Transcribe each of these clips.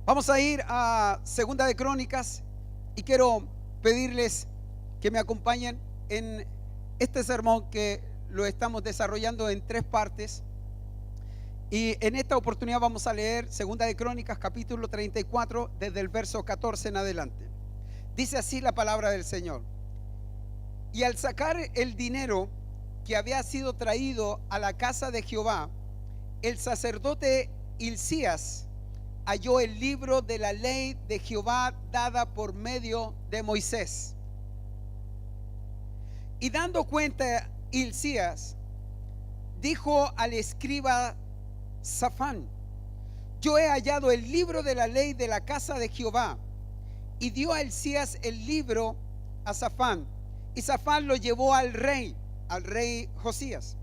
Vamos a ir a Segunda de Crónicas y quiero pedirles que me acompañen en este sermón que lo estamos desarrollando en 3 partes. Y en esta oportunidad vamos a leer Segunda de Crónicas capítulo 34 desde el verso 14 en adelante. Dice así la palabra del Señor: y al sacar el dinero que había sido traído a la casa de Jehová, el sacerdote Hilcías halló el libro de la ley de Jehová dada por medio de Moisés. Y dando cuenta Hilcías, dijo al escriba Safán: yo he hallado el libro de la ley de la casa de Jehová. Y dio a Hilcías el libro a Safán, y Safán lo llevó al rey Josías,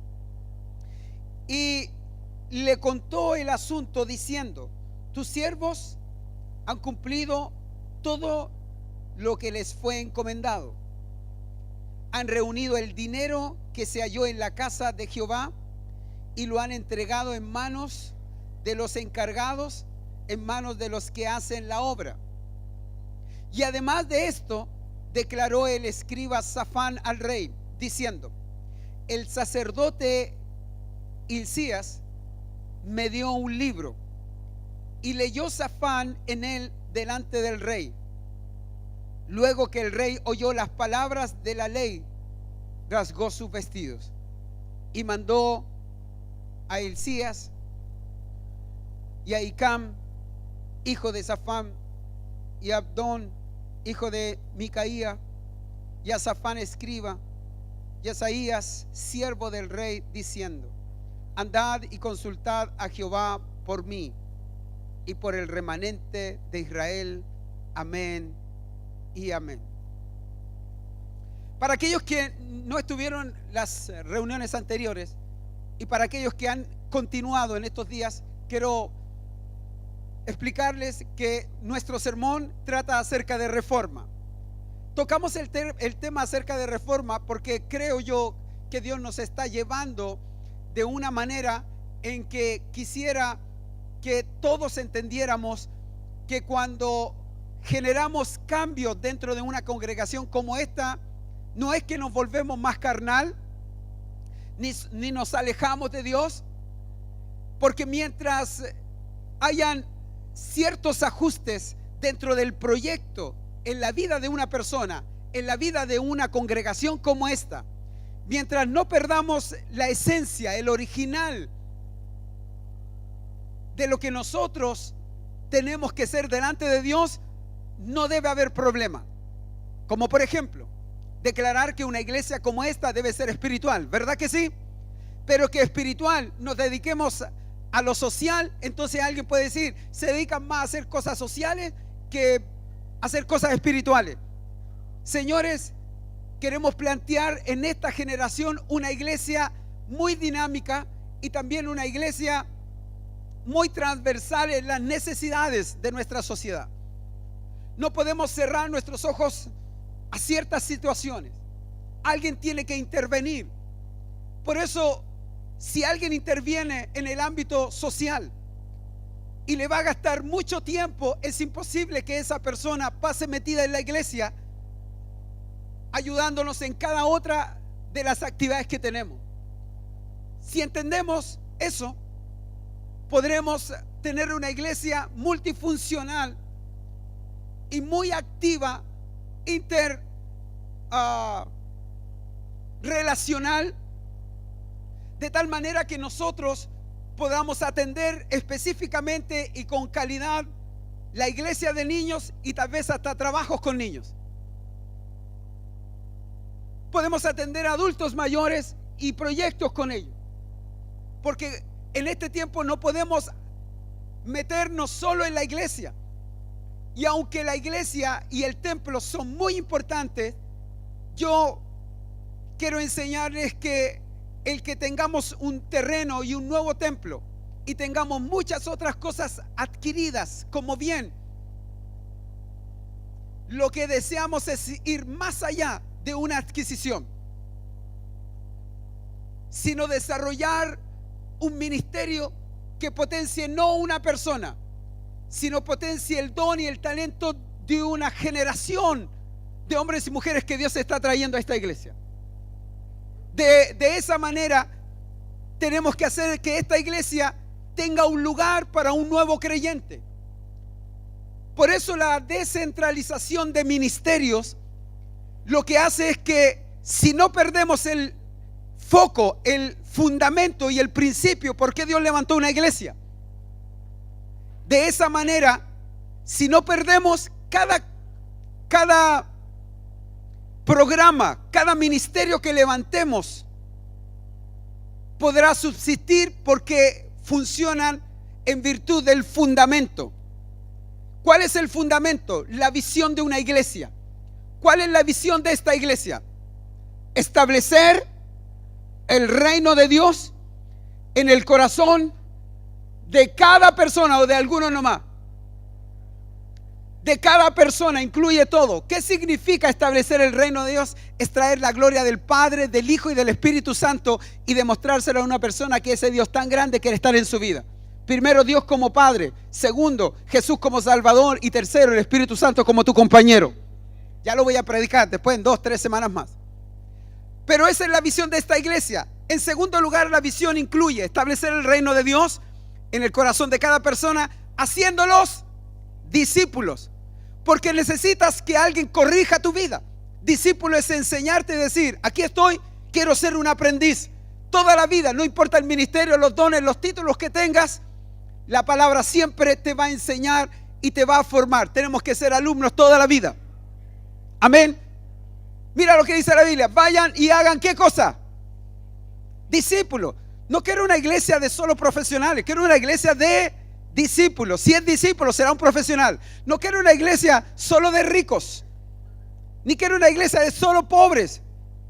y le contó el asunto diciendo: tus siervos han cumplido todo lo que les fue encomendado. Han reunido el dinero que se halló en la casa de Jehová y lo han entregado en manos de los encargados, en manos de los que hacen la obra. Y además de esto, declaró el escriba Safán al rey, diciendo: el sacerdote Hilcías me dio un libro, y leyó Safán en él delante del rey. Luego que el rey oyó las palabras de la ley, rasgó sus vestidos y mandó a Hilcías y a Hicam, hijo de Safán, y a Abdón, hijo de Micaía, y a Safán escriba, y a Asaías, siervo del rey, diciendo: andad y consultad a Jehová por mí y por el remanente de Israel. Amén y amén. Para aquellos que no estuvieron las reuniones anteriores y para aquellos que han continuado en estos días, quiero explicarles que nuestro sermón trata acerca de reforma. Tocamos el tema acerca de reforma porque creo yo que Dios nos está llevando de una manera en que quisiera que todos entendiéramos que cuando generamos cambios dentro de una congregación como esta, no es que nos volvemos más carnal ni nos alejamos de Dios, porque mientras hayan ciertos ajustes dentro del proyecto en la vida de una persona, en la vida de una congregación como esta, mientras no perdamos la esencia, el original de lo que nosotros tenemos que ser delante de Dios, no debe haber problema. Como por ejemplo, declarar que una iglesia como esta debe ser espiritual, ¿verdad que sí? Pero que espiritual nos dediquemos a lo social, entonces alguien puede decir: se dedican más a hacer cosas sociales que a hacer cosas espirituales. Señores, queremos plantear en esta generación una iglesia muy dinámica y también una iglesia muy transversal en las necesidades de nuestra sociedad. No podemos cerrar nuestros ojos a ciertas situaciones. Alguien tiene que intervenir. Por eso, si alguien interviene en el ámbito social y le va a gastar mucho tiempo, es imposible que esa persona pase metida en la iglesia ayudándonos en cada otra de las actividades que tenemos. Si entendemos eso, podremos tener una iglesia multifuncional y muy activa, relacional, de tal manera que nosotros podamos atender específicamente y con calidad la iglesia de niños y tal vez hasta trabajos con niños. Podemos atender a adultos mayores y proyectos con ellos, porque en este tiempo no podemos meternos solo en la iglesia. Y aunque la iglesia y el templo son muy importantes, yo quiero enseñarles que el que tengamos un terreno y un nuevo templo y tengamos muchas otras cosas adquiridas como bien, lo que deseamos es ir más allá de una adquisición, sino desarrollar un ministerio que potencie no una persona, sino potencie el don y el talento de una generación de hombres y mujeres que Dios está trayendo a esta iglesia. De esa manera tenemos que hacer que esta iglesia tenga un lugar para un nuevo creyente. Por eso la descentralización de ministerios lo que hace es que si no perdemos el foco, el fundamento y el principio, ¿por qué Dios levantó una iglesia? De esa manera, si no perdemos cada programa, cada ministerio que levantemos, podrá subsistir porque funcionan en virtud del fundamento. ¿Cuál es el fundamento? La visión de una iglesia. ¿Cuál es la visión de esta iglesia? Establecer el reino de Dios en el corazón de cada persona, o de alguno nomás. De cada persona, incluye todo. ¿Qué significa establecer el reino de Dios? Es traer la gloria del Padre, del Hijo y del Espíritu Santo y demostrárselo a una persona que ese Dios tan grande quiere estar en su vida. Primero, Dios como Padre. Segundo, Jesús como Salvador. Y tercero, el Espíritu Santo como tu compañero. Ya lo voy a predicar después en 2-3 semanas más. Pero esa es la visión de esta iglesia. En segundo lugar, la visión incluye establecer el reino de Dios en el corazón de cada persona, haciéndolos discípulos. Porque necesitas que alguien corrija tu vida. Discípulo es enseñarte y decir: aquí estoy, quiero ser un aprendiz. Toda la vida, no importa el ministerio, los dones, los títulos que tengas, la palabra siempre te va a enseñar y te va a formar. Tenemos que ser alumnos toda la vida. Amén. Mira lo que dice la Biblia: vayan y hagan ¿qué cosa? Discípulos. No quiero una iglesia de solo profesionales, quiero una iglesia de discípulos. Si es discípulo, será un profesional. No quiero una iglesia solo de ricos, ni quiero una iglesia de solo pobres.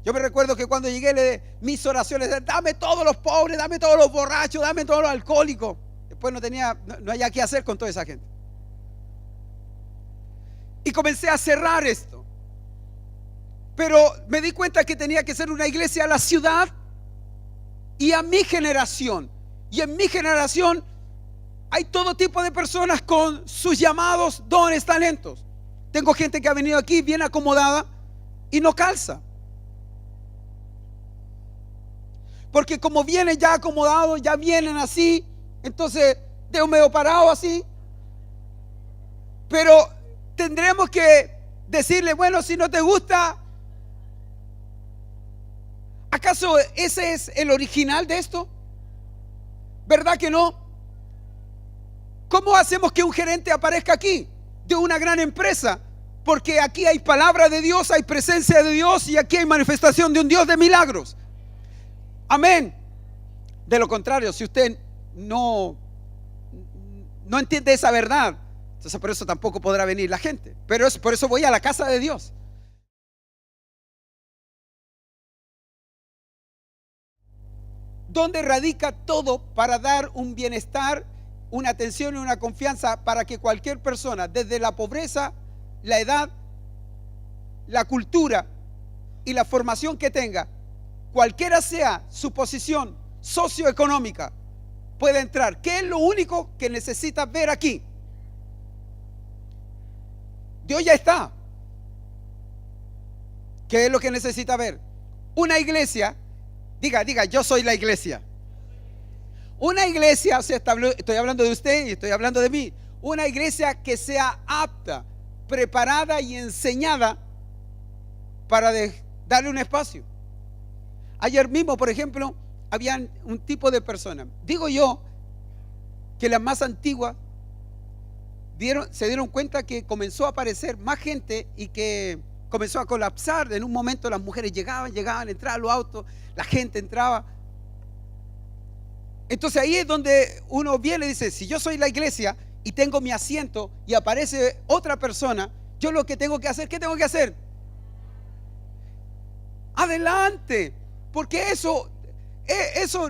Yo me recuerdo que cuando llegué, mis oraciones: dame todos los pobres, dame todos los borrachos, dame todos los alcohólicos. Después no había qué hacer con toda esa gente. Y comencé a cerrar esto. Pero me di cuenta que tenía que ser una iglesia a la ciudad y a mi generación. Y en mi generación hay todo tipo de personas con sus llamados, dones, talentos. Tengo gente que ha venido aquí bien acomodada y no calza. Porque como vienen ya acomodados, ya vienen así, entonces de un medio parado así. Pero tendremos que decirle: bueno, si no te gusta, ¿acaso ese es el original de esto? ¿Verdad que no? ¿Cómo hacemos que un gerente aparezca aquí de una gran empresa? Porque aquí hay palabra de Dios, hay presencia de Dios y aquí hay manifestación de un Dios de milagros. Amén. De lo contrario, si usted no entiende esa verdad, entonces por eso tampoco podrá venir la gente. Pero por eso voy a la casa de Dios. Donde radica todo para dar un bienestar, una atención y una confianza para que cualquier persona, desde la pobreza, la edad, la cultura y la formación que tenga, cualquiera sea su posición socioeconómica, pueda entrar. ¿Qué es lo único que necesitas ver aquí? Dios ya está. ¿Qué es lo que necesita ver? Una iglesia. Diga, yo soy la iglesia. Una iglesia, o sea, estoy hablando de usted y estoy hablando de mí. Una iglesia que sea apta, preparada y enseñada para darle un espacio. Ayer mismo, por ejemplo, habían un tipo de personas. Digo yo que las más antiguas se dieron cuenta que comenzó a aparecer más gente y que comenzó a colapsar. En un momento las mujeres llegaban, entraban los autos, la gente entraba. Entonces ahí es donde uno viene y dice: si yo soy la iglesia y tengo mi asiento y aparece otra persona, yo lo que tengo que hacer, ¿qué tengo que hacer? Adelante, porque eso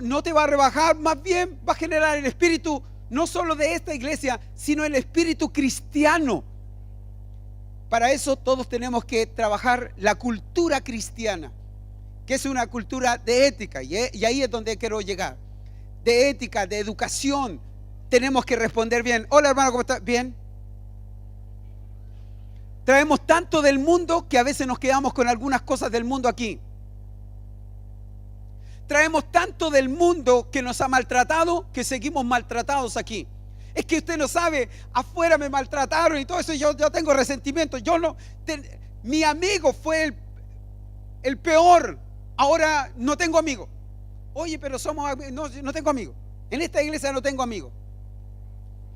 no te va a rebajar, más bien va a generar el espíritu no solo de esta iglesia, sino el espíritu cristiano. Para eso todos tenemos que trabajar la cultura cristiana, que es una cultura de ética, y ahí es donde quiero llegar. De ética, de educación, tenemos que responder bien. Hola hermano, ¿cómo estás? Bien. Traemos tanto del mundo que a veces nos quedamos con algunas cosas del mundo aquí. Traemos tanto del mundo que nos ha maltratado que seguimos maltratados aquí. Es que usted no sabe, afuera me maltrataron y todo eso, yo tengo resentimiento. Mi amigo fue el peor, ahora no tengo amigos. Oye, pero no tengo amigos. En esta iglesia no tengo amigos.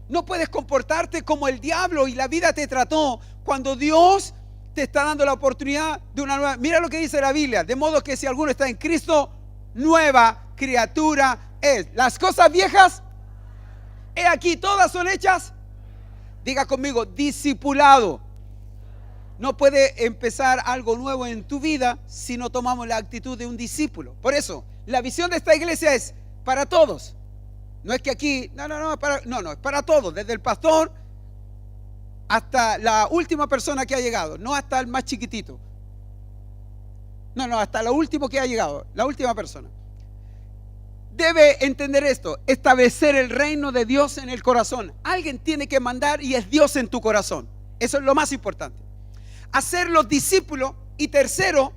No puedes comportarte como el diablo y la vida te trató cuando Dios te está dando la oportunidad de una nueva. Mira lo que dice la Biblia, de modo que si alguno está en Cristo, nueva criatura es. Las cosas viejas, he aquí, todas son hechas. Diga conmigo, discipulado. No puede empezar algo nuevo en tu vida si no tomamos la actitud de un discípulo. Por eso, la visión de esta iglesia es para todos. No es que aquí, no, es para todos, desde el pastor hasta la última persona que ha llegado, no hasta el más chiquitito. No, hasta lo último que ha llegado, la última persona. Debe entender esto, establecer el reino de Dios en el corazón. Alguien tiene que mandar y es Dios en tu corazón. Eso es lo más importante. Hacer los discípulos y tercero,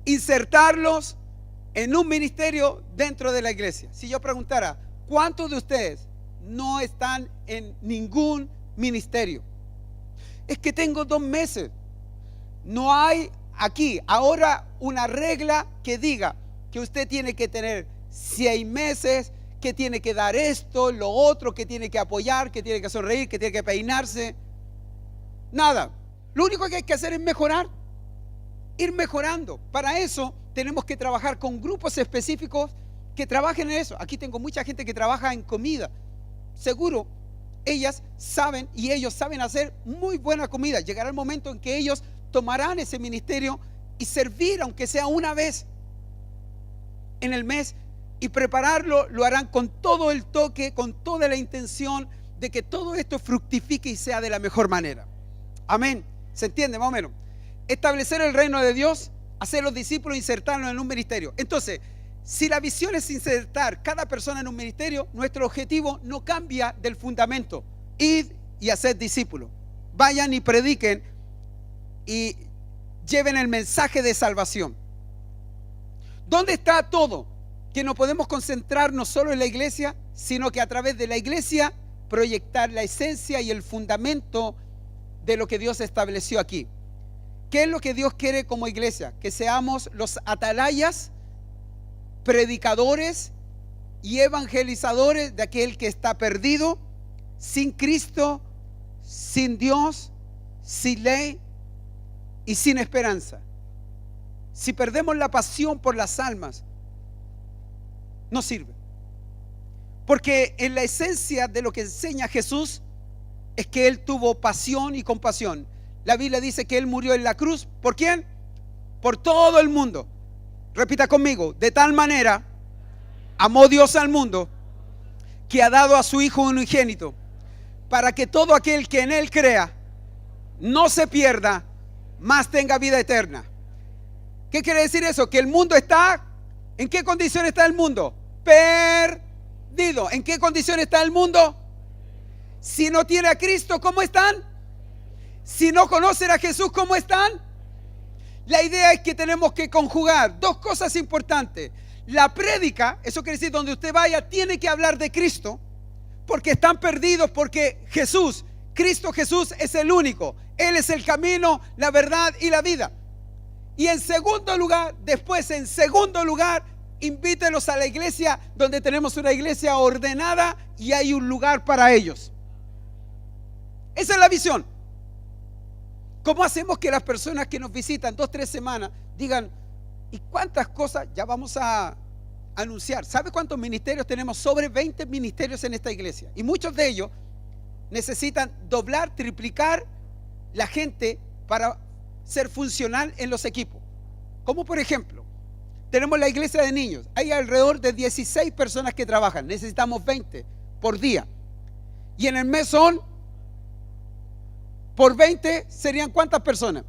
insertarlos en un ministerio dentro de la iglesia. Si yo preguntara, ¿cuántos de ustedes no están en ningún ministerio? Es que tengo 2 meses. No hay aquí ahora una regla que diga que usted tiene que tener 6 meses, que tiene que dar esto, lo otro, que tiene que apoyar, que tiene que sonreír, que tiene que peinarse. Nada. Lo único que hay que hacer es mejorar, ir mejorando. Para eso tenemos que trabajar con grupos específicos que trabajen en eso. Aquí tengo mucha gente que trabaja en comida. Seguro, ellas saben y ellos saben hacer muy buena comida. Llegará el momento en que ellos tomarán ese ministerio y servir, aunque sea una vez en el mes, y prepararlo, lo harán con todo el toque, con toda la intención de que todo esto fructifique y sea de la mejor manera. Amén. ¿Se entiende más o menos? Establecer el reino de Dios, hacer los discípulos, insertarlos en un ministerio. Entonces, si la visión es insertar cada persona en un ministerio, nuestro objetivo no cambia del fundamento. Id y haced discípulos. Vayan y prediquen y lleven el mensaje de salvación. ¿Dónde está todo? Que no podemos concentrarnos solo en la iglesia, sino que a través de la iglesia proyectar la esencia y el fundamento de lo que Dios estableció aquí. ¿Qué es lo que Dios quiere como iglesia? Que seamos los atalayas, predicadores y evangelizadores de aquel que está perdido, sin Cristo, sin Dios, sin ley y sin esperanza. Si perdemos la pasión por las almas, no sirve. Porque en la esencia de lo que enseña Jesús es que Él tuvo pasión y compasión. La Biblia dice que Él murió en la cruz. ¿Por quién? Por todo el mundo. Repita conmigo: de tal manera amó Dios al mundo que ha dado a su Hijo unigénito, para que todo aquel que en Él crea no se pierda, mas tenga vida eterna. ¿Qué quiere decir eso? Que el mundo está, ¿en qué condición está el mundo? Perdido. ¿En qué condición está el mundo? Si no tiene a Cristo, ¿cómo están? Si no conocen a Jesús, ¿cómo están? La idea es que tenemos que conjugar 2 cosas importantes. La prédica, eso quiere decir donde usted vaya, tiene que hablar de Cristo, porque están perdidos, porque Cristo Jesús es el único. Él es el camino, la verdad y la vida. Y en segundo lugar, invítelos a la iglesia, donde tenemos una iglesia ordenada y hay un lugar para ellos. Esa es la visión. ¿Cómo hacemos que las personas que nos visitan 2-3 semanas digan, ¿y cuántas cosas ya vamos a anunciar? ¿Sabe cuántos ministerios tenemos? Sobre 20 ministerios en esta iglesia. Y muchos de ellos necesitan doblar, triplicar la gente para ser funcional en los equipos. Como por ejemplo, tenemos la iglesia de niños. Hay alrededor de 16 personas que trabajan. Necesitamos 20 por día. Y en el mes son, por 20 serían ¿cuántas personas?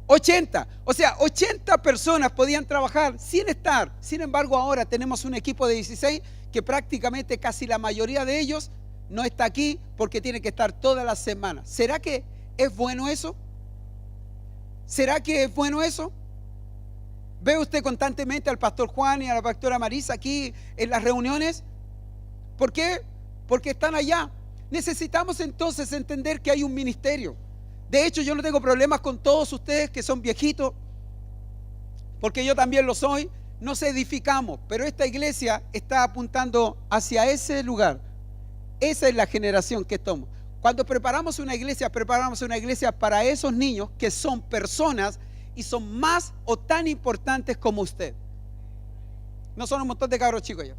80. O sea, 80 personas podían trabajar sin estar. Sin embargo, ahora tenemos un equipo de 16 que prácticamente casi la mayoría de ellos no está aquí porque tiene que estar todas las semanas. ¿Será que es bueno eso? ¿Será que es bueno eso? ¿Ve usted constantemente al pastor Juan y a la pastora Marisa aquí en las reuniones? ¿Por qué? Porque están allá. Necesitamos entonces entender que hay un ministerio. De hecho, yo no tengo problemas con todos ustedes que son viejitos, porque yo también lo soy. Nos edificamos, pero esta iglesia está apuntando hacia ese lugar. Esa es la generación que estamos. Cuando preparamos una iglesia para esos niños que son personas y son más o tan importantes como usted. No son un montón de cabros chicos ya.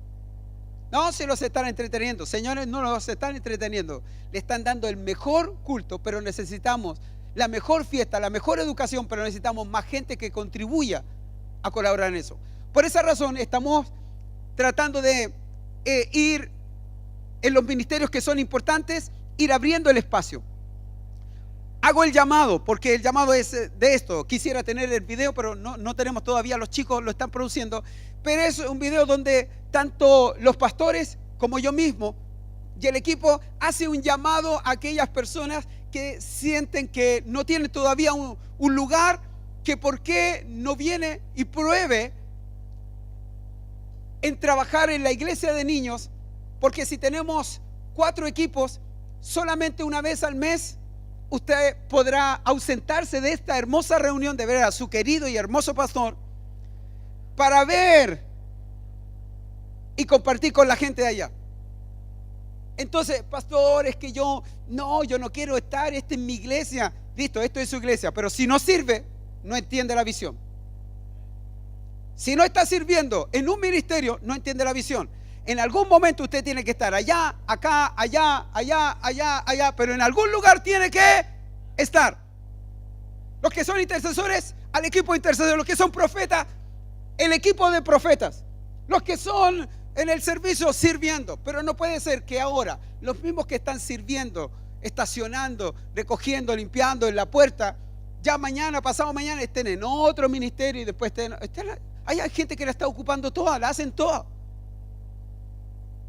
No, se los están entreteniendo. Señores, no los están entreteniendo. Le están dando el mejor culto, pero necesitamos la mejor fiesta, la mejor educación, pero necesitamos más gente que contribuya a colaborar en eso. Por esa razón estamos tratando de ir en los ministerios que son importantes, ir abriendo el espacio. Hago el llamado, porque el llamado es de esto. Quisiera tener el video, pero no tenemos todavía, los chicos lo están produciendo. Pero es un video donde tanto los pastores como yo mismo y el equipo hace un llamado a aquellas personas que sienten que no tienen todavía un lugar, que por qué no viene y pruebe en trabajar en la iglesia de niños, porque si tenemos 4 equipos, solamente una vez al mes usted podrá ausentarse de esta hermosa reunión, de ver a su querido y hermoso pastor, para ver y compartir con la gente de allá. Entonces, pastor, es que yo no quiero estar, esta es mi iglesia. Listo, esto es su iglesia, pero si no sirve, no entiende la visión. Si no está sirviendo en un ministerio, no entiende la visión. En algún momento usted tiene que estar allá, acá, allá, pero en algún lugar tiene que estar. Los que son intercesores, al equipo de intercesores. Los que son profetas, el equipo de profetas. Los que son en el servicio sirviendo. Pero no puede ser que ahora los mismos que están sirviendo, estacionando, recogiendo, limpiando en la puerta, ya mañana, pasado mañana estén en otro ministerio y después hay gente que la está ocupando toda, la hacen toda.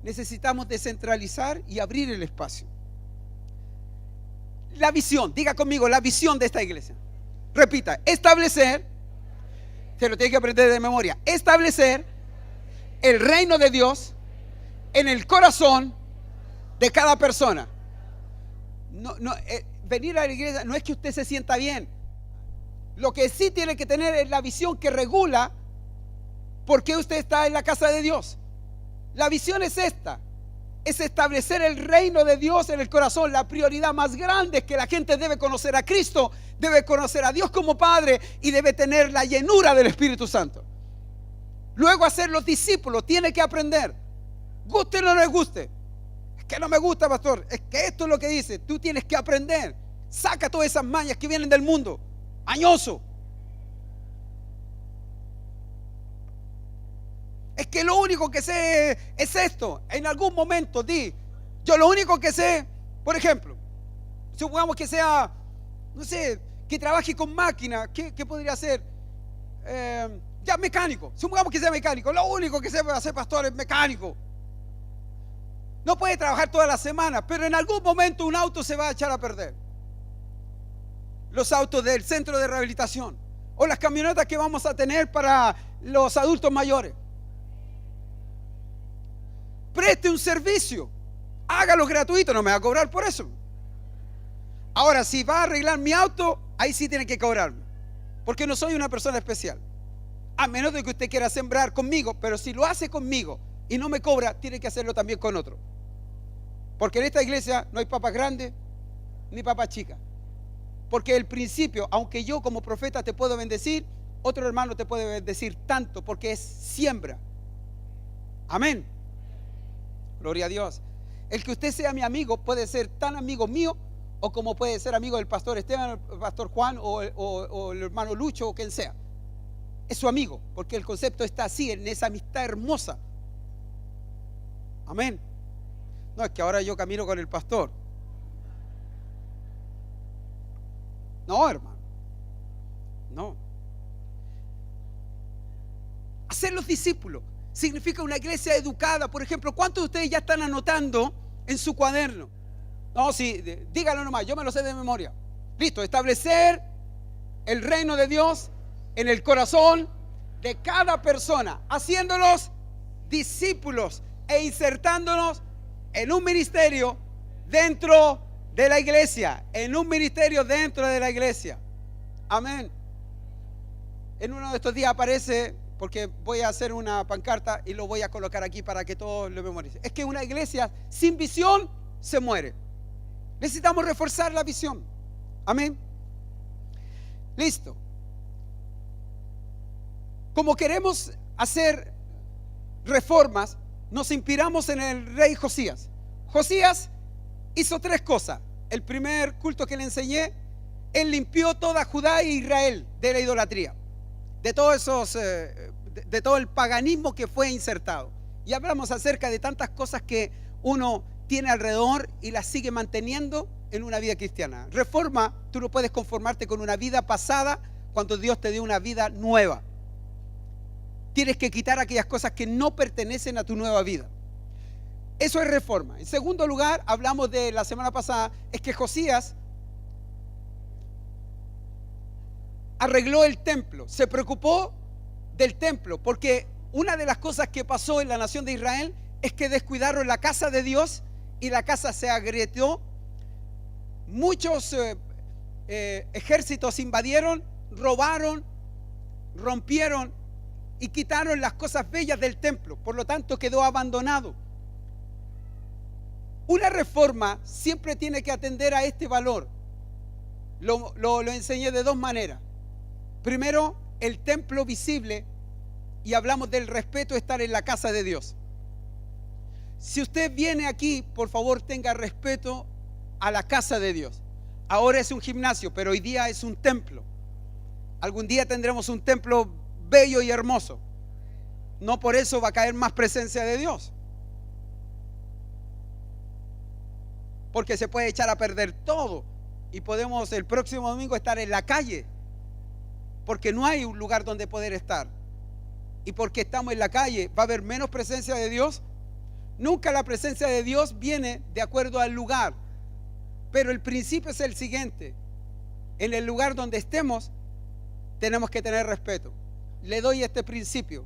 Necesitamos descentralizar y abrir el espacio. La visión, diga conmigo, la visión de esta iglesia. Repita, establecer, se lo tiene que aprender de memoria, establecer el reino de Dios en el corazón de cada persona. Venir a la iglesia no es que usted se sienta bien. Lo que sí tiene que tener es la visión que regula por qué usted está en la casa de Dios. La visión es esta, es establecer el reino de Dios en el corazón. La prioridad más grande es que la gente debe conocer a Cristo, debe conocer a Dios como Padre y debe tener la llenura del Espíritu Santo. Luego hacer los discípulos, tiene que aprender, guste o no les guste. Es que no me gusta, pastor, es que esto es lo que dice. Tú tienes que aprender, saca todas esas mañas que vienen del mundo, mañoso. Es que lo único que sé es esto. En algún momento yo lo único que sé, por ejemplo, supongamos que sea, no sé, que trabaje con máquina. ¿Qué podría ser? Ya mecánico. Supongamos que sea mecánico. Lo único que sé para ser pastor es mecánico. No puede trabajar toda la semana, pero en algún momento un auto se va a echar a perder. Los autos del centro de rehabilitación o las camionetas que vamos a tener para los adultos mayores. Preste un servicio, hágalo gratuito, no me va a cobrar por eso. Ahora, si va a arreglar mi auto, ahí sí tiene que cobrarme, porque no soy una persona especial. A menos de que usted quiera sembrar conmigo, pero si lo hace conmigo y no me cobra, tiene que hacerlo también con otro. Porque en esta iglesia no hay papas grandes ni papas chicas. Porque el principio, aunque yo como profeta te puedo bendecir, otro hermano te puede bendecir tanto, porque es siembra. Amén. Gloria a Dios. El que usted sea mi amigo puede ser tan amigo mío o como puede ser amigo del pastor Esteban, el pastor Juan o el hermano Lucho o quien sea. Es su amigo, porque el concepto está así, en esa amistad hermosa. Amén. No, es que ahora yo camino con el pastor. No, hermano. No. Hacer los discípulos significa una iglesia educada. Por ejemplo, ¿cuántos de ustedes ya están anotando en su cuaderno? No, sí, díganlo nomás, yo me lo sé de memoria. Listo, establecer el reino de Dios en el corazón de cada persona, haciéndolos discípulos e insertándonos en un ministerio dentro de la iglesia, en un ministerio dentro de la iglesia. Amén. En uno de estos días aparece, porque voy a hacer una pancarta y lo voy a colocar aquí para que todos lo memoricen. Es que una iglesia sin visión se muere. Necesitamos reforzar la visión. Amén. Listo. Como queremos hacer reformas, nos inspiramos en el rey Josías. Josías hizo 3 cosas. El primer culto que le enseñé, él limpió toda Judá e Israel de la idolatría, de todos esos, de todo el paganismo que fue insertado. Y hablamos acerca de tantas cosas que uno tiene alrededor y las sigue manteniendo en una vida cristiana. Reforma, tú no puedes conformarte con una vida pasada cuando Dios te dio una vida nueva. Tienes que quitar aquellas cosas que no pertenecen a tu nueva vida. Eso es reforma. En segundo lugar, hablamos de la semana pasada, es que Josías arregló el templo, se preocupó del templo, porque una de las cosas que pasó en la nación de Israel es que descuidaron la casa de Dios y la casa se agrietó. Muchos ejércitos invadieron, robaron, rompieron y quitaron las cosas bellas del templo, por lo tanto quedó abandonado. Una reforma siempre tiene que atender a este valor. Lo enseñé de 2 maneras. Primero, el templo visible, y hablamos del respeto de estar en la casa de Dios. Si usted viene aquí, por favor tenga respeto a la casa de Dios. Ahora es un gimnasio, pero hoy día es un templo. Algún día tendremos un templo bello y hermoso. No por eso va a caer más presencia de Dios, porque se puede echar a perder todo y podemos el próximo domingo estar en la calle, porque no hay un lugar donde poder estar. Y porque estamos en la calle, ¿va a haber menos presencia de Dios? Nunca la presencia de Dios viene de acuerdo al lugar, pero el principio es el siguiente: en el lugar donde estemos tenemos que tener respeto. Le doy este principio.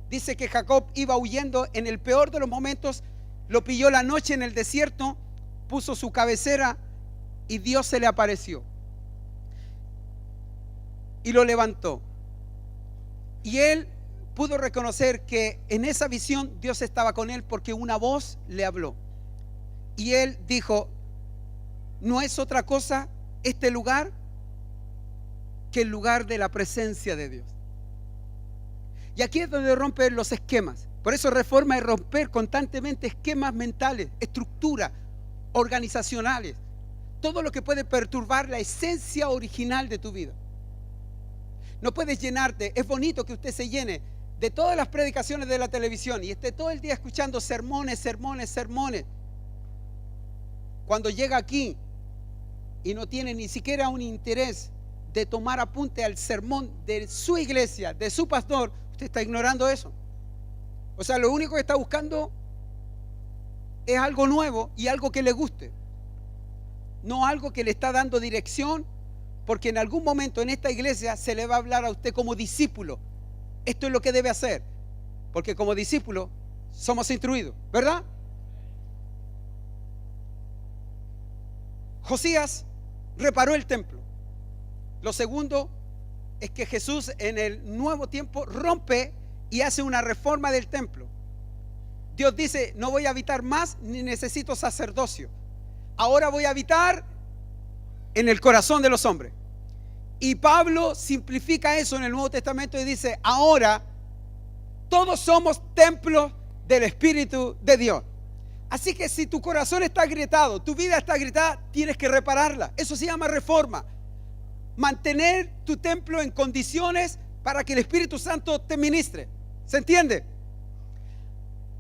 Dice que Jacob iba huyendo en el peor de los momentos, lo pilló la noche en el desierto, puso su cabecera y Dios se le apareció y lo levantó. Y él pudo reconocer que en esa visión Dios estaba con él, porque una voz le habló. Y él dijo: no es otra cosa este lugar que el lugar de la presencia de Dios. Y aquí es donde rompen los esquemas. Por eso reforma es romper constantemente esquemas mentales, estructuras organizacionales, todo lo que puede perturbar la esencia original de tu vida. No puedes llenarte. Es bonito que usted se llene de todas las predicaciones de la televisión y esté todo el día escuchando sermones, sermones, sermones. Cuando llega aquí y no tiene ni siquiera un interés de tomar apunte al sermón de su iglesia, de su pastor, usted está ignorando eso. O sea, lo único que está buscando es algo nuevo y algo que le guste, no algo que le está dando dirección, porque en algún momento en esta iglesia se le va a hablar a usted como discípulo. Esto es lo que debe hacer, porque como discípulo somos instruidos, ¿verdad? Josías reparó el templo. Lo segundo es que Jesús en el nuevo tiempo rompe y hace una reforma del templo. Dios dice: no voy a habitar más ni necesito sacerdocio. Ahora voy a habitar en el corazón de los hombres. Y Pablo simplifica eso en el Nuevo Testamento y dice: ahora todos somos templos del Espíritu de Dios. Así que si tu corazón está agrietado, tu vida está agrietada, tienes que repararla. Eso se llama reforma. Mantener tu templo en condiciones para que el Espíritu Santo te ministre. ¿Se entiende?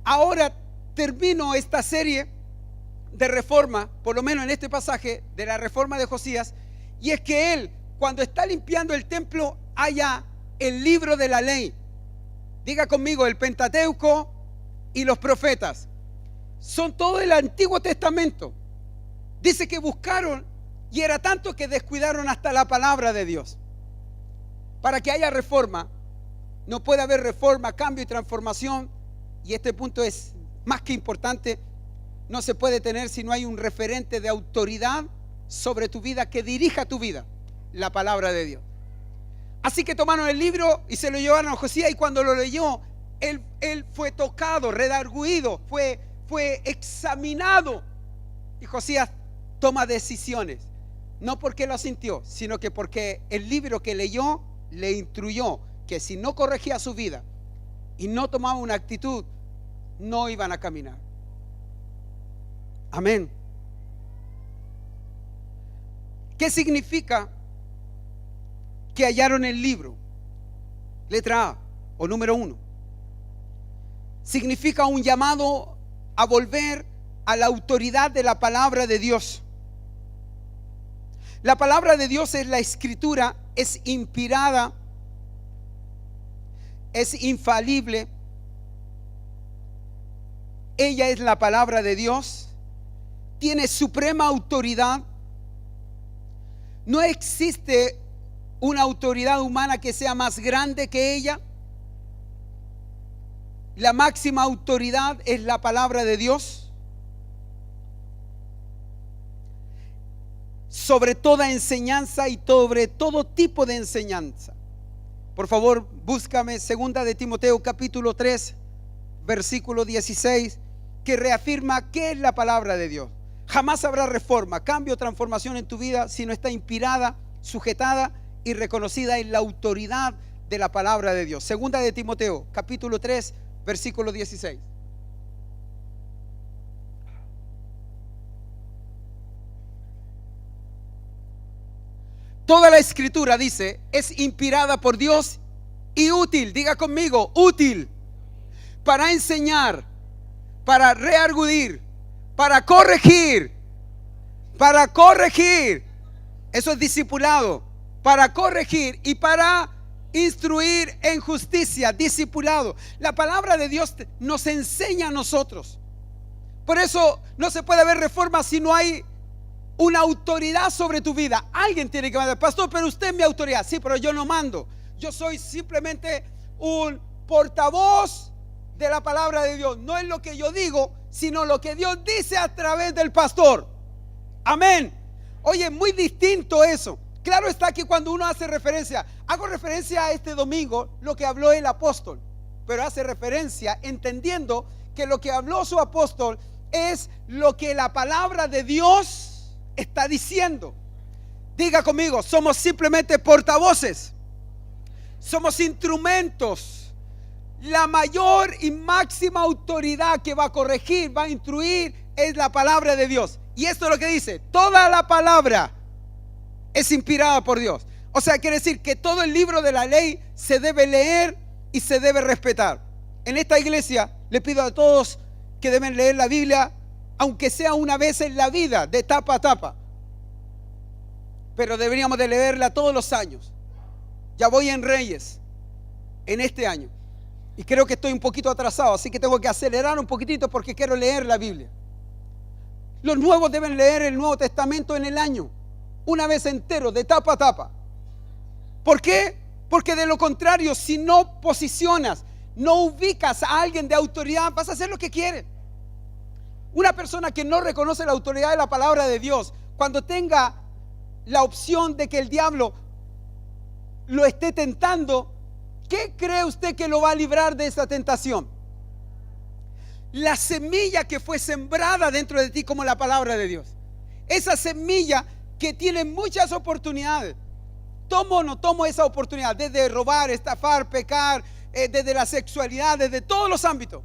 Ahora termino esta serie de reforma, por lo menos en este pasaje de la reforma de Josías, y es que él, cuando está limpiando el templo, haya el libro de la ley. Diga conmigo, el Pentateuco y los profetas. Son todo el Antiguo Testamento. Dice que buscaron y era tanto que descuidaron hasta la palabra de Dios. Para que haya reforma, no puede haber reforma, cambio y transformación. Y este punto es más que importante. No se puede tener si no hay un referente de autoridad sobre tu vida que dirija tu vida, la palabra de Dios. Así que tomaron el libro y se lo llevaron a Josías, y cuando lo leyó, él fue tocado, redarguido, fue examinado. Y Josías toma decisiones, no porque lo sintió, sino que porque el libro que leyó le instruyó que si no corregía su vida y no tomaba una actitud, no iban a caminar. Amén. ¿Qué significa que hallaron el libro? Letra A o número 1. Significa un llamado a volver a la autoridad de la palabra de Dios. La palabra de Dios es la escritura, es inspirada, es infalible. Ella es la palabra de Dios, tiene suprema autoridad. No existe una autoridad humana que sea más grande que ella. La máxima autoridad es la palabra de Dios. Sobre toda enseñanza y sobre todo tipo de enseñanza. Por favor, búscame 2 de Timoteo capítulo 3, versículo 16, que reafirma qué es la palabra de Dios. Jamás habrá reforma, cambio o transformación en tu vida si no está inspirada, sujetada y reconocida en la autoridad de la palabra de Dios. 2 de Timoteo capítulo 3, versículo 16. Toda la escritura, dice, es inspirada por Dios y útil. Diga conmigo, útil. Para enseñar, para redarguir, para corregir. Para corregir. Eso es discipulado. Para corregir y para instruir en justicia. Discipulado. La palabra de Dios nos enseña a nosotros. Por eso no se puede haber reforma si no hay una autoridad sobre tu vida. Alguien tiene que mandar. Pastor, pero usted es mi autoridad. Sí, pero yo no mando. Yo soy simplemente un portavoz de la palabra de Dios. No es lo que yo digo, sino lo que Dios dice a través del pastor. Amén. Oye, muy distinto eso. Claro está que cuando uno hace referencia, hago referencia a este domingo, lo que habló el apóstol, pero hace referencia entendiendo que lo que habló su apóstol es lo que la palabra de Dios está diciendo. Diga conmigo, somos simplemente portavoces, somos instrumentos. La mayor y máxima autoridad que va a corregir, va a instruir, es la palabra de Dios. Y esto es lo que dice: toda la palabra es inspirada por Dios. O sea, quiere decir que todo el libro de la ley se debe leer y se debe respetar. En esta iglesia le pido a todos que deben leer la Biblia, aunque sea una vez en la vida, de tapa a tapa. Pero deberíamos de leerla todos los años. Ya voy en Reyes, en este año, y creo que estoy un poquito atrasado, así que tengo que acelerar un poquitito porque quiero leer la Biblia. Los nuevos deben leer el Nuevo Testamento en el año, una vez entero, de tapa a tapa. ¿Por qué? Porque de lo contrario, si no posicionas, no ubicas a alguien de autoridad, vas a hacer lo que quieres. Una persona que no reconoce la autoridad de la palabra de Dios, cuando tenga la opción de que el diablo lo esté tentando, ¿qué cree usted que lo va a librar de esa tentación? La semilla que fue sembrada dentro de ti como la palabra de Dios. Esa semilla que tiene muchas oportunidades. ¿Tomo o no tomo esa oportunidad? Desde robar, estafar, pecar, desde la sexualidad, desde todos los ámbitos.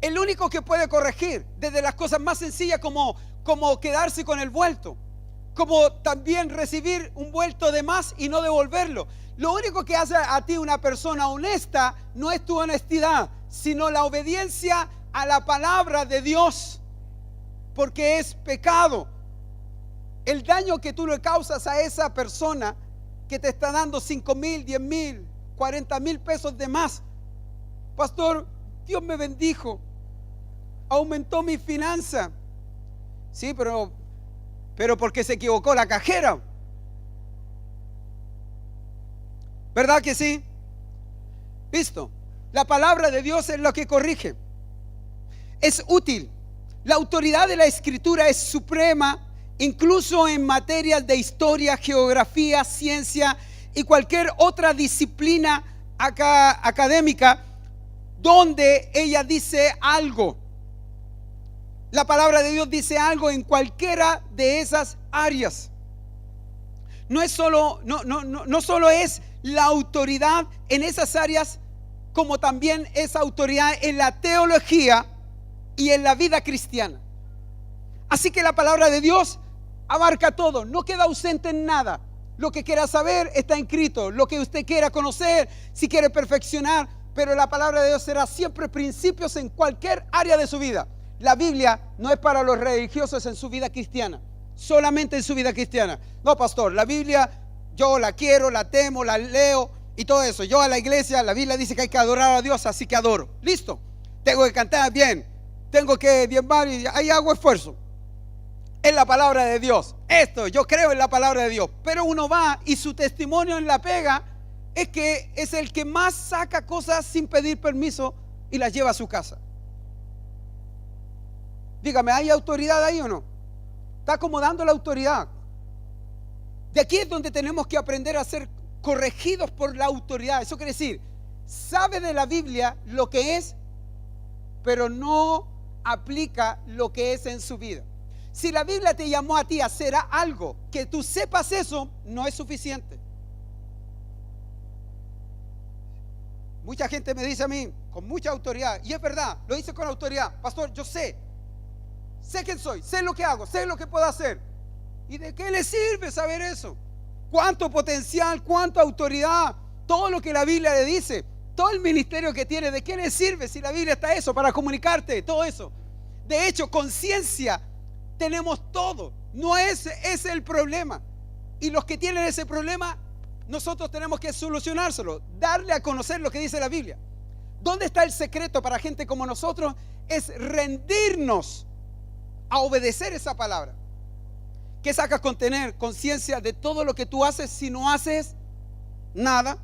El único que puede corregir desde las cosas más sencillas como quedarse con el vuelto, como también recibir un vuelto de más y no devolverlo. Lo único que hace a ti una persona honesta no es tu honestidad, sino la obediencia a la palabra de Dios, porque es pecado. El daño que tú le causas a esa persona que te está dando 5,000, 10,000, 40,000 pesos de más. Pastor, Dios me bendijo, aumentó mi finanza. Sí, pero porque se equivocó la cajera. ¿Verdad que sí? Listo. La palabra de Dios es lo que corrige. Es útil. La autoridad de la Escritura es suprema, incluso en materias de historia, geografía, ciencia y cualquier otra disciplina académica donde ella dice algo. La palabra de Dios dice algo en cualquiera de esas áreas. No solo es la autoridad en esas áreas, como también es autoridad en la teología y en la vida cristiana. Así que la palabra de Dios abarca todo, no queda ausente en nada. Lo que quiera saber está escrito, lo que usted quiera conocer, si quiere perfeccionar, pero la palabra de Dios será siempre principios en cualquier área de su vida. La Biblia no es para los religiosos en su vida cristiana, solamente en su vida cristiana. No, pastor, la Biblia yo la quiero, la temo, la leo y todo eso. Yo a la iglesia, la Biblia dice que hay que adorar a Dios, así que adoro. Listo. Tengo que cantar bien, tengo que diezmar y ahí hago esfuerzo. Es la palabra de Dios. Esto, yo creo en la palabra de Dios. Pero uno va y su testimonio en la pega es que es el que más saca cosas sin pedir permiso y las lleva a su casa. Dígame, ¿hay autoridad ahí o no? Está acomodando la autoridad. De aquí es donde tenemos que aprender a ser corregidos por la autoridad. Eso quiere decir, sabe de la Biblia lo que es, pero no aplica lo que es en su vida. Si la Biblia te llamó a ti a hacer algo, que tú sepas eso, no es suficiente. Mucha gente me dice a mí, con mucha autoridad, y es verdad, lo dice con autoridad: pastor, yo sé quién soy, sé lo que hago, sé lo que puedo hacer. ¿Y de qué le sirve saber eso? ¿Cuánto potencial, cuánta autoridad? Todo lo que la Biblia le dice, todo el ministerio que tiene, ¿de qué le sirve si la Biblia está eso, para comunicarte, todo eso? De hecho, conciencia tenemos todo, no es el problema. Y los que tienen ese problema, nosotros tenemos que solucionárselo, darle a conocer lo que dice la Biblia. ¿Dónde está el secreto para gente como nosotros? Es rendirnos a obedecer esa palabra. ¿Qué sacas con tener conciencia de todo lo que tú haces si no haces nada?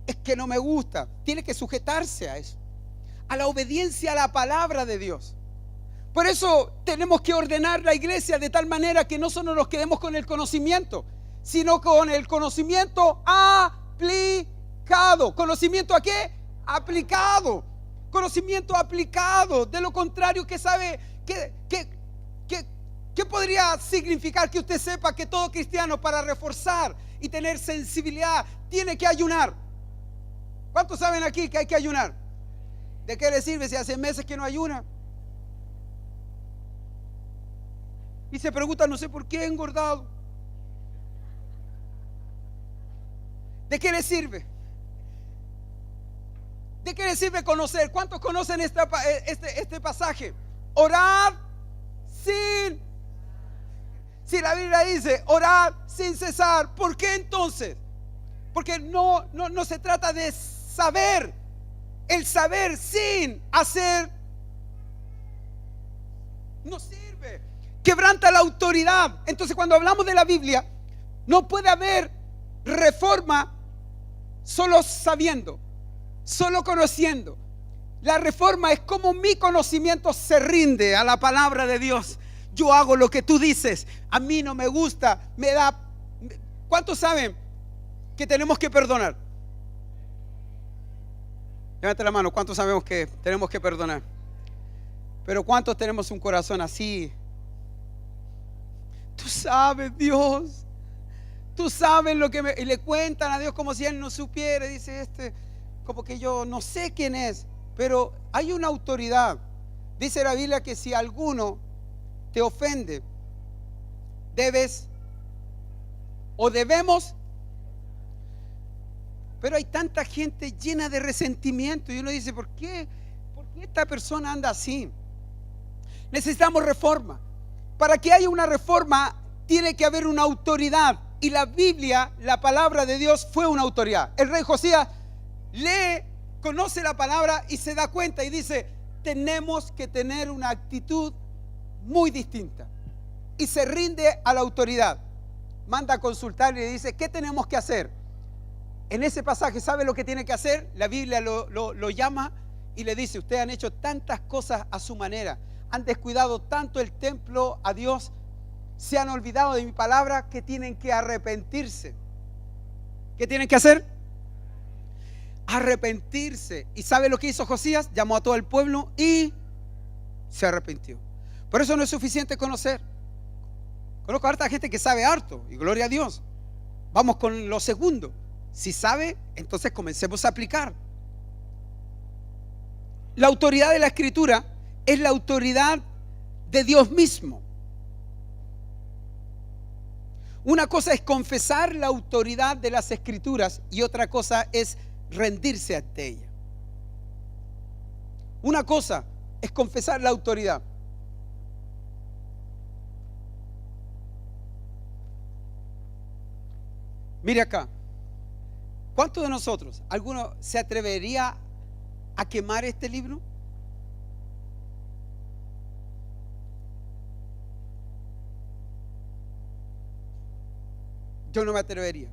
Es que no me gusta. Tiene que sujetarse a eso, a la obediencia a la palabra de Dios. Por eso tenemos que ordenar la iglesia de tal manera que no solo nos quedemos con el conocimiento, sino con el conocimiento aplicado. ¿Conocimiento a qué? Aplicado. Conocimiento aplicado. De lo contrario, ¿qué sabe? ¿Qué podría significar que usted sepa que todo cristiano, para reforzar y tener sensibilidad, tiene que ayunar? ¿Cuántos saben aquí que hay que ayunar? ¿De qué le sirve si hace meses que no ayuna? Y se pregunta, no sé por qué he engordado. ¿De qué le sirve? ¿De qué le sirve conocer? ¿Cuántos conocen este pasaje? Orad sin... Si la Biblia dice orad sin cesar, ¿por qué entonces? Porque no se trata de saber. El saber sin hacer no sirve. Quebranta la autoridad. Entonces, cuando hablamos de la Biblia, no puede haber reforma solo sabiendo, solo conociendo. La reforma es como mi conocimiento se rinde a la palabra de Dios. Yo hago lo que tú dices, a mí no me gusta, me da. ¿Cuántos saben que tenemos que perdonar? Levanta la mano, ¿cuántos sabemos que tenemos que perdonar? Pero ¿cuántos tenemos un corazón así? Tú sabes, Dios, tú sabes lo que y le cuentan a Dios como si Él no supiera. Dice como que yo no sé quién es, pero hay una autoridad. Dice la Biblia que si alguno te ofende, debes o debemos. Pero hay tanta gente llena de resentimiento y uno dice, ¿por qué esta persona anda así? Necesitamos reforma. Para que haya una reforma tiene que haber una autoridad. y la Biblia, la palabra de Dios, fue una autoridad. El rey Josías lee, conoce la palabra y se da cuenta y dice: tenemos que tener una actitud muy distinta. Y se rinde a la autoridad. Manda a consultar y le dice: ¿qué tenemos que hacer? En ese pasaje, ¿sabe lo que tiene que hacer? La Biblia lo llama y le dice: ustedes han hecho tantas cosas a su manera, han descuidado tanto el templo a Dios, se han olvidado de mi palabra, que tienen que arrepentirse. ¿Qué tienen que hacer? Arrepentirse. ¿Y sabe lo que hizo Josías? Llamó a todo el pueblo y se arrepintió. Por eso no es suficiente conocer. Conozco a harta gente que sabe harto, y gloria a Dios. Vamos con lo segundo. Si sabe, entonces comencemos a aplicar. La autoridad de la Escritura es la autoridad de Dios mismo. Una cosa es confesar la autoridad de las Escrituras y otra cosa es rendirse ante ella. Una cosa es confesar la autoridad. Mire acá. ¿Cuántos de nosotros, alguno se atrevería a quemar este libro? Yo no me atrevería.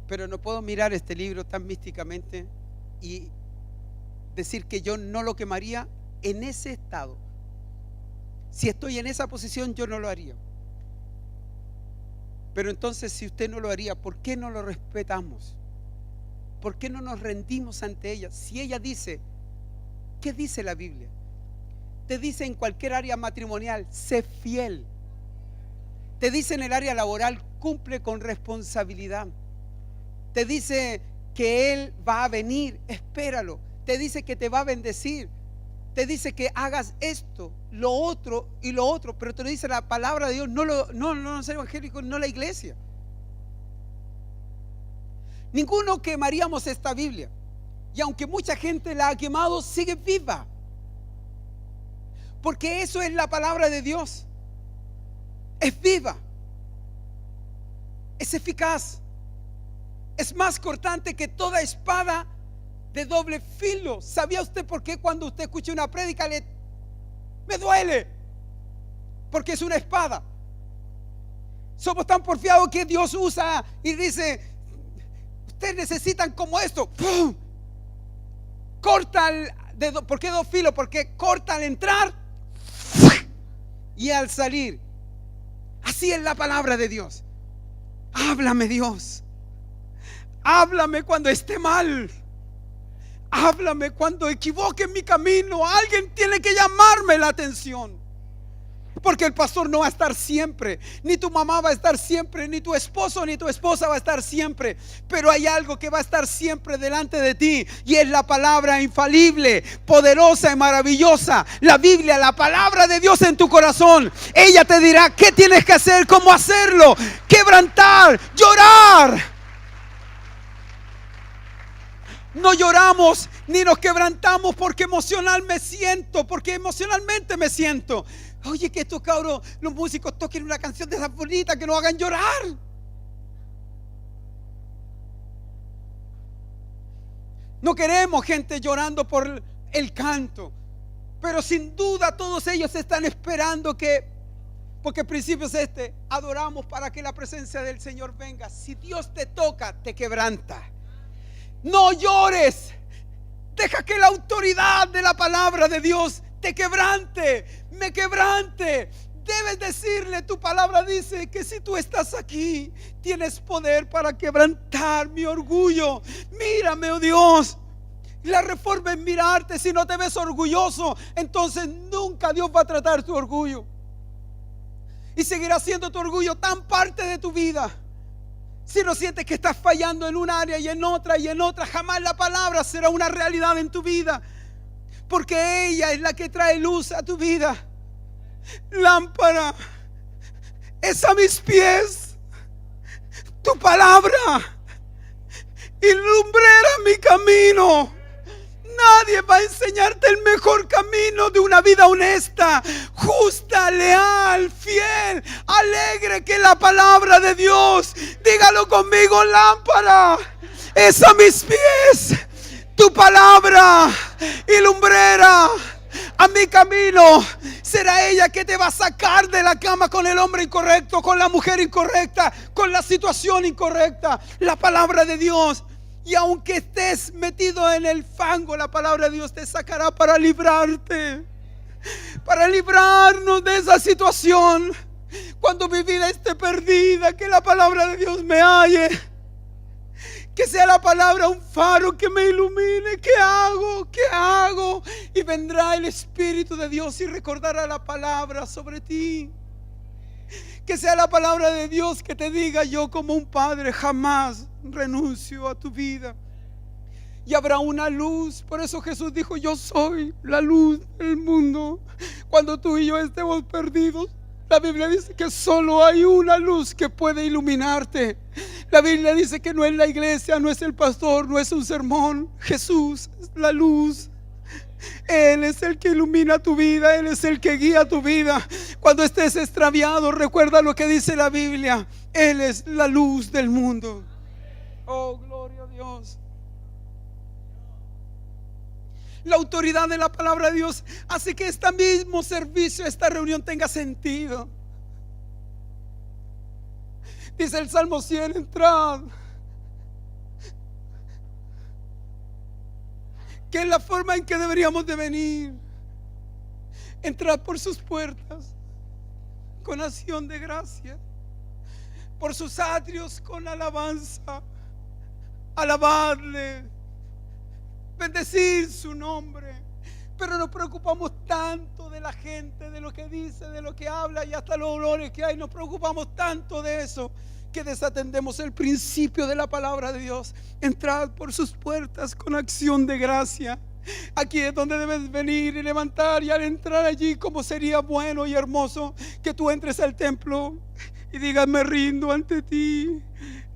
Pero no puedo mirar este libro tan místicamente y decir que yo no lo quemaría en ese estado. Si estoy en esa posición, yo no lo haría. Pero entonces, si usted no lo haría, ¿por qué no lo respetamos? ¿Por qué no nos rendimos ante ella? Si ella dice, ¿qué dice la Biblia? Te dice en cualquier área matrimonial: sé fiel. Te dice en el área laboral: cumple con responsabilidad. Te dice que Él va a venir, espéralo. Te dice que te va a bendecir. Te dice que hagas esto, lo otro y lo otro. Pero te lo dice la palabra de Dios, no los evangélicos, no la iglesia. Ninguno quemaríamos esta Biblia. Y aunque mucha gente la ha quemado, sigue viva. Porque eso es la palabra de Dios. Es viva. Es eficaz. Es más cortante que toda espada de doble filo. ¿Sabía usted por qué cuando usted escucha una prédica me duele? Porque es una espada. Somos tan porfiados que Dios usa y dice: ustedes necesitan como esto. ¡Pum! Corta ¿por qué dos filos? Porque corta al entrar y al salir. Así es la palabra de Dios. Háblame, Dios. Háblame cuando esté mal. Háblame cuando equivoque en mi camino. Alguien tiene que llamarme la atención. Porque el pastor no va a estar siempre, ni tu mamá va a estar siempre, ni tu esposo ni tu esposa va a estar siempre. Pero hay algo que va a estar siempre delante de ti, y es la palabra infalible, poderosa y maravillosa, la Biblia, la palabra de Dios en tu corazón. Ella te dirá qué tienes que hacer, cómo hacerlo, quebrantar, llorar. No lloramos ni nos quebrantamos porque emocionalmente me siento. Oye, que estos cabros, los músicos, toquen una canción de esas bonitas que nos hagan llorar. No queremos gente llorando por el canto, pero sin duda todos ellos están esperando porque el principio es adoramos para que la presencia del Señor venga. Si Dios te toca, te quebranta. No llores. Deja que la autoridad de la palabra de Dios te quebrante, me quebrante. Debes decirle, tu palabra dice que si tú estás aquí, tienes poder para quebrantar mi orgullo. Mírame, oh Dios. La reforma es mirarte. Si no te ves orgulloso, entonces nunca Dios va a tratar tu orgullo. Y seguirá siendo tu orgullo tan parte de tu vida. Si no sientes que estás fallando en un área y en otra, jamás la palabra será una realidad en tu vida. Porque ella es la que trae luz a tu vida. Lámpara es a mis pies tu palabra y lumbrera mi camino. Nadie va a enseñarte el mejor camino de una vida honesta, justa persona leal, fiel, alegre, que la palabra de Dios, dígalo conmigo, lámpara es a mis pies tu palabra y lumbrera a mi camino. Será ella que te va a sacar de la cama con el hombre incorrecto, con la mujer incorrecta, con la situación incorrecta. La palabra de Dios. Y aunque estés metido en el fango, la palabra de Dios te sacará para librarte, para librarnos de esa situación. Cuando mi vida esté perdida, que la palabra de Dios me halle. Que sea la palabra un faro que me ilumine. ¿Qué hago? ¿Qué hago? Y vendrá el Espíritu de Dios y recordará la palabra sobre ti. Que sea la palabra de Dios que te diga: yo como un padre jamás renuncio a tu vida. Y habrá una luz. Por eso Jesús dijo: yo soy la luz del mundo. Cuando tú y yo estemos perdidos, la Biblia dice que solo hay una luz que puede iluminarte. La Biblia dice que no es la iglesia, no es el pastor, no es un sermón. Jesús es la luz. Él es el que ilumina tu vida. Él es el que guía tu vida. Cuando estés extraviado, recuerda lo que dice la Biblia: Él es la luz del mundo. Oh, gloria a Dios. La autoridad de la palabra de Dios hace que este mismo servicio, esta reunión tenga sentido. Dice el Salmo 100: entrad. Que es la forma en que deberíamos de venir. Entrad por sus puertas con acción de gracia, por sus atrios con alabanza. Alabadle, bendecir su nombre. Pero nos preocupamos tanto de la gente, de lo que dice, de lo que habla y hasta los olores que hay. Nos preocupamos tanto de eso que desatendemos el principio de la palabra de Dios. Entrad por sus puertas con acción de gracia. Aquí es donde debes venir y levantar, y al entrar allí, como sería bueno y hermoso que tú entres al templo y digas: me rindo ante ti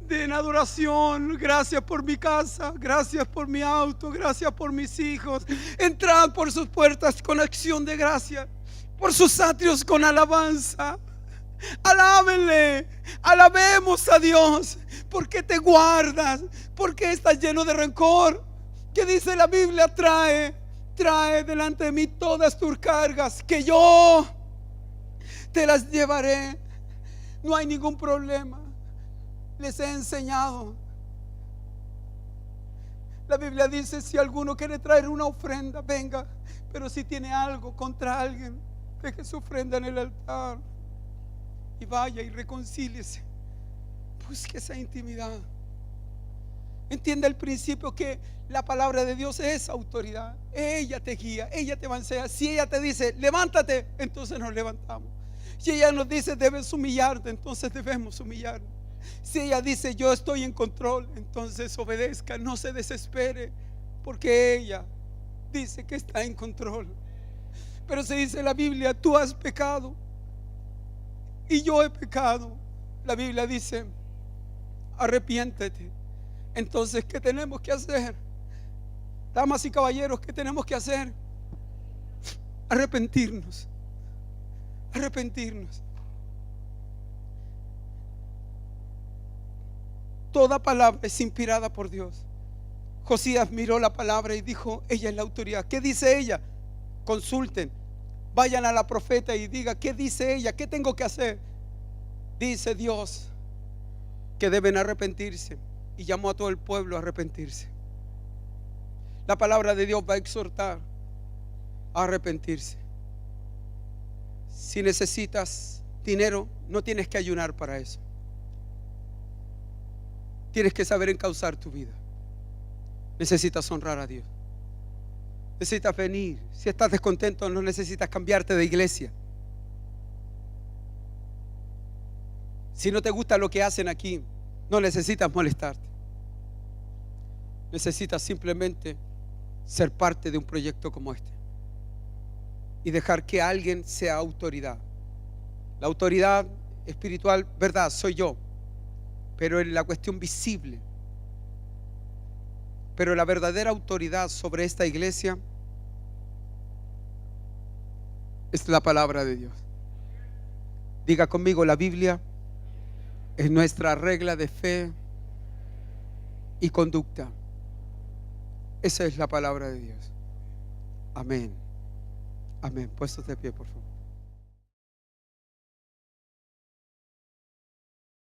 en adoración. Gracias por mi casa, gracias por mi auto, gracias por mis hijos. Entrad por sus puertas con acción de gracia, por sus atrios con alabanza. Alábenle, alabemos a Dios. Porque te guardas, porque estás lleno de rencor. Que dice la Biblia: trae delante de mí todas tus cargas, que yo te las llevaré. No hay ningún problema. Les he enseñado. La Biblia dice: si alguno quiere traer una ofrenda, venga. Pero si tiene algo contra alguien, deje su ofrenda en el altar y vaya y reconcíliese. Busque esa intimidad. Entiende el principio que la palabra de Dios es autoridad. Ella te guía, ella te va a enseñar. Si ella te dice: levántate, entonces nos levantamos. Si ella nos dice: debes humillarte, entonces debemos humillarnos. Si ella dice: yo estoy en control, entonces obedezca, no se desespere, porque ella dice que está en control. Pero se dice en la Biblia: tú has pecado y yo he pecado. La Biblia dice: arrepiéntete. Entonces, ¿qué tenemos que hacer? Damas y caballeros, ¿qué tenemos que hacer? Arrepentirnos. Arrepentirnos. Toda palabra es inspirada por Dios. Josías miró la palabra y dijo: ella es la autoridad. ¿Qué dice ella? Consulten, vayan a la profeta y diga: ¿qué dice ella? ¿Qué tengo que hacer? Dice Dios que deben arrepentirse, y llamó a todo el pueblo a arrepentirse. La palabra de Dios va a exhortar a arrepentirse. Si necesitas dinero, no tienes que ayunar para eso. Tienes que saber encauzar tu vida. Necesitas honrar a Dios. Necesitas venir. Si estás descontento, no necesitas cambiarte de iglesia. Si no te gusta lo que hacen aquí, no necesitas molestarte. Necesitas simplemente ser parte de un proyecto como este y dejar que alguien sea autoridad. La autoridad espiritual, verdad, soy yo, pero en la cuestión visible. Pero la verdadera autoridad sobre esta iglesia es la palabra de Dios. Diga conmigo, la Biblia es nuestra regla de fe y conducta. Esa es la palabra de Dios. Amén. Amén. Puestos de pie, por favor.